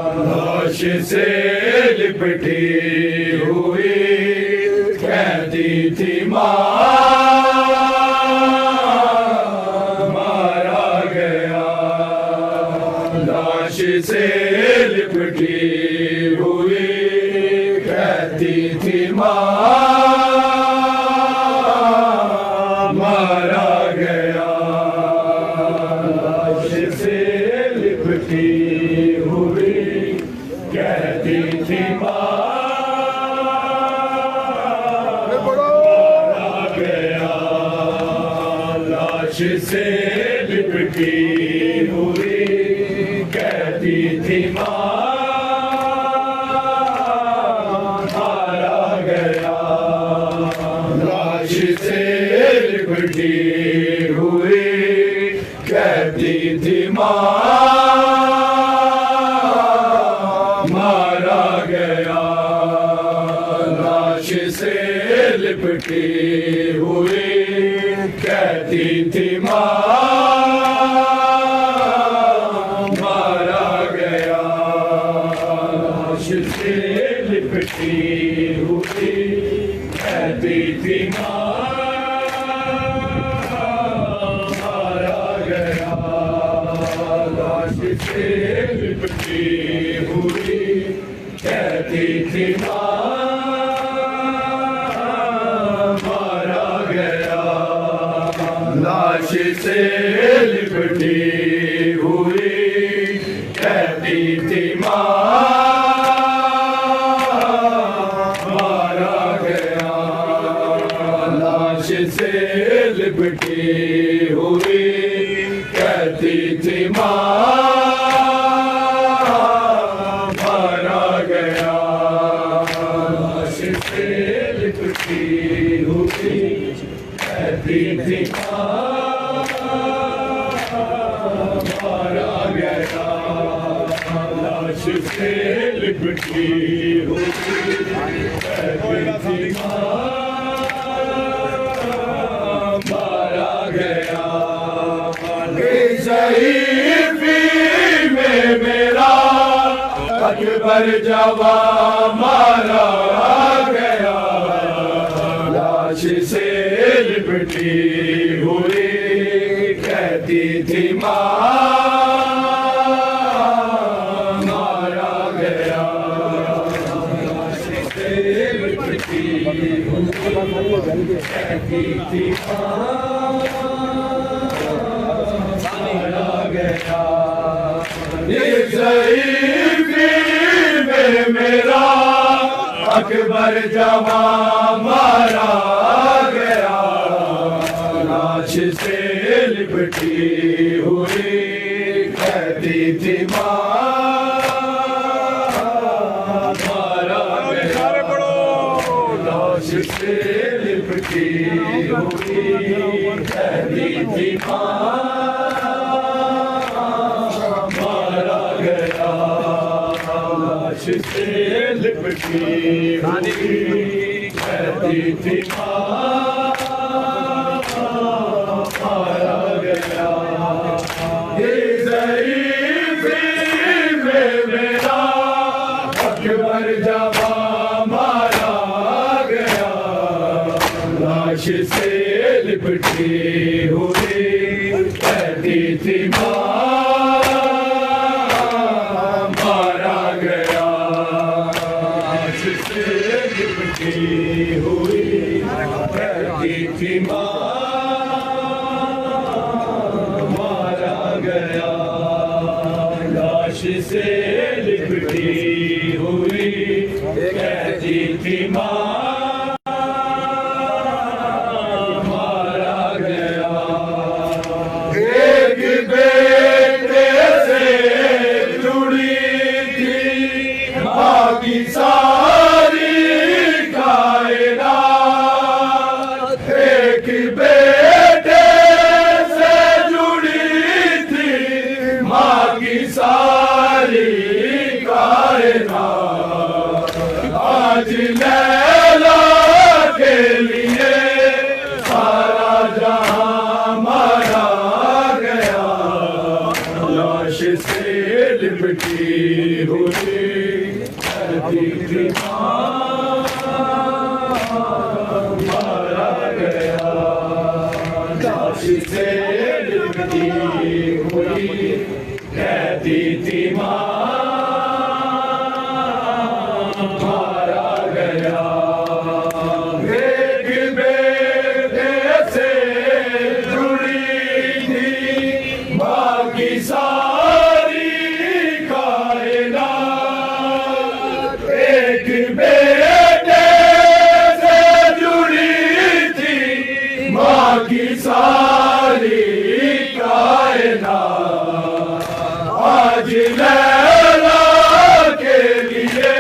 लाश से लिपटी हुई कहती थी माँ मारा गया। लाश से लिपटी हुई कहती थी माँ मारा गया। लाश से लिपटी कहती थी माँ मारा गया। लाश से लिपटी हुई कहती थी माँ मारा गया। लाश से लिपटी हुई कहती थी माँ मारा गया। लाश से लिपटी हुई कहती थी माँ मारा गया। लाश से लिपटी हुई कहती थी माँ मारा गया। लाश से लिपटी हुई कहती थी माँ मारा गया। लाश से लिपटी हुई कहती थी माँ मारा गया। लाश से लिपटी हुई कहती थी माँ मारा गया। लाश से लिपटी हुई कहती थी माँ मारा गया। लाश से लिपटी हुई कहती थी माँ मारा गया। में मेरा अकबर जवां मारा गया। लाश से लिपटी हुई कहती थी माँ मारा गया। लाश से लिपटी हुई कहती थी माँ मारा गया। में मेरा अकबर जवां मारा गया। लाश से लिपटी हुई कहती थी माँ मारा गया। लाश से लिपटी हुई कहती थी माँ लाश से लिपटी हुई कहती थी माँ मारा गया। ये ज़ईफ़ी में मेरा अकबर जवां मारा गया। लाश से लिपटी हुई कहती थी माँ हुई कहती थी माँ मारा गया। लाश से लिपटी हुई कहती थी माँ मारा गया। एक बेटे से जुड़ी थी माँ की आज लैला के लिए सारा जहां मारा गया। लाश से लिपटी हुई सारी कायनात आज लैला के लिए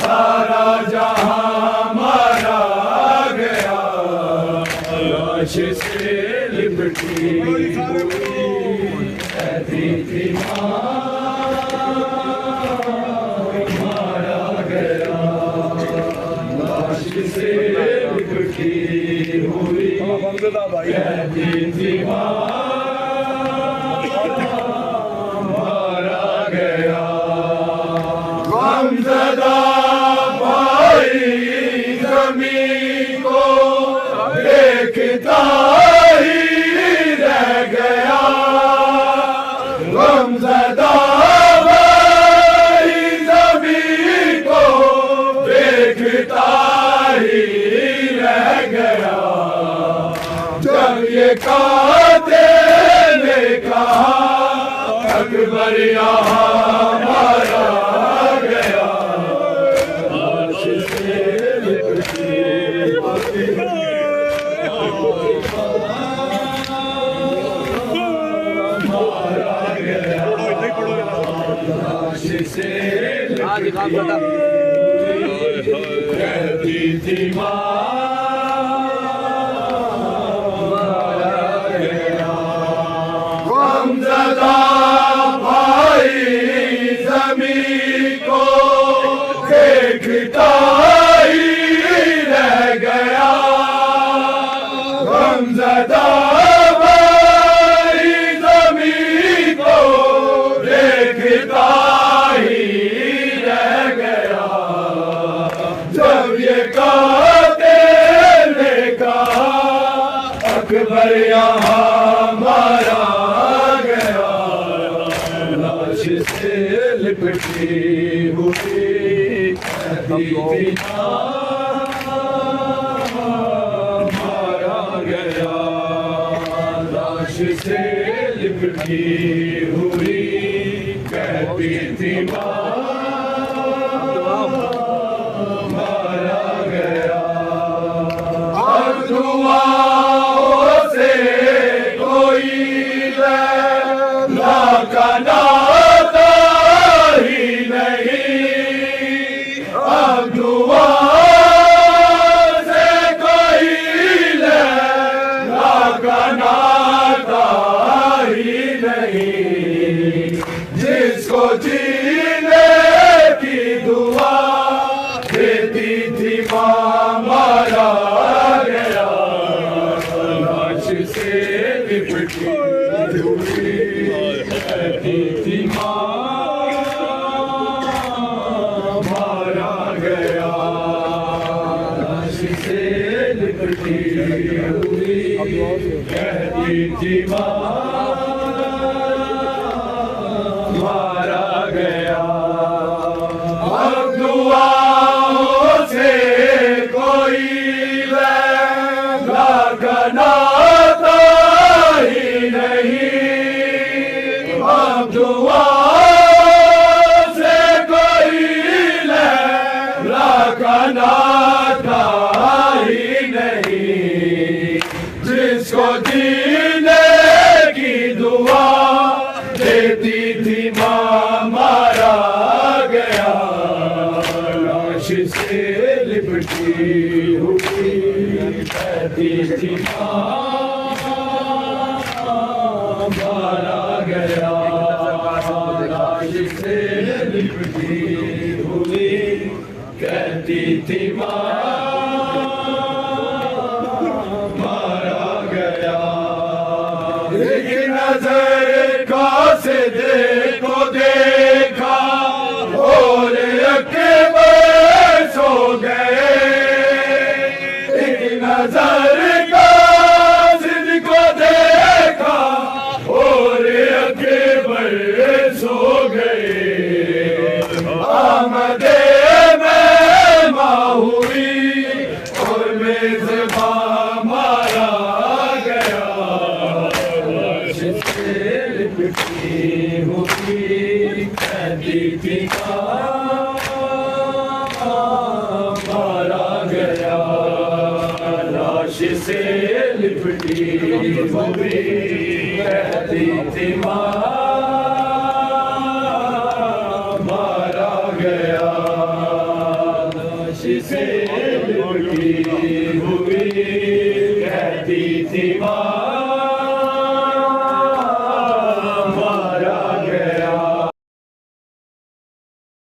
सारा जहां मारा गया। लाश से लिपटी हुई कहती थी मां मारा गया। लाश से लिपटी हुई कहती थी मां मारा गया। गमज़दा भाई ज़मीन को देखता ही रह गया। गमज़दा भाई ज़मीन को देखता ही रह गया। जब ये कातिल ने कहा अकबर यहाँ मारा गया। लाश से लिपटी मारा गया। लाश से कहती थी मां गमज़दा भाई ज़मीन को देखता ही रह गया। गमज़दा भाई ज़मीन को देखता ही रह गया। जब ये कातिल ने कहा अकबर यहाँ मारा गया। लाश से लिपटी हुई कहती थी मारा गया। लाश से लिपटी हुई कहती थी मारा गया। अब दुआओं से कोई लैला का नाता ही नहीं। अब दुआओं से कोई लैला का नाता ही नहीं। जिसको जीने की दुआ देती थी मां मारा गया। लाश से लिपटी हुई कहती थी मां मारा गया। लाश से लिपटी हुई कहती थी मां मारा गया। अब दुआओं से कोई लैला का नाता ही नहीं। अब दुआओं से कोई लैला का नाता ही नहीं। जिसको जीने की दुआ देती थी मां मारा गया। लाश से लिपटी हुई कहती थी मां मारा गया। लाश से लिपटी हुई कहती थी मां मारा गया। एक नजर से देखो देखा और अकबर सो गए। एक नजर का को देखा और अकबर सो गए। आमदे में हुई और मेज़बान मारा गया। हुई कहती थी मारा गया। लाश से लिपटी गया, लाश से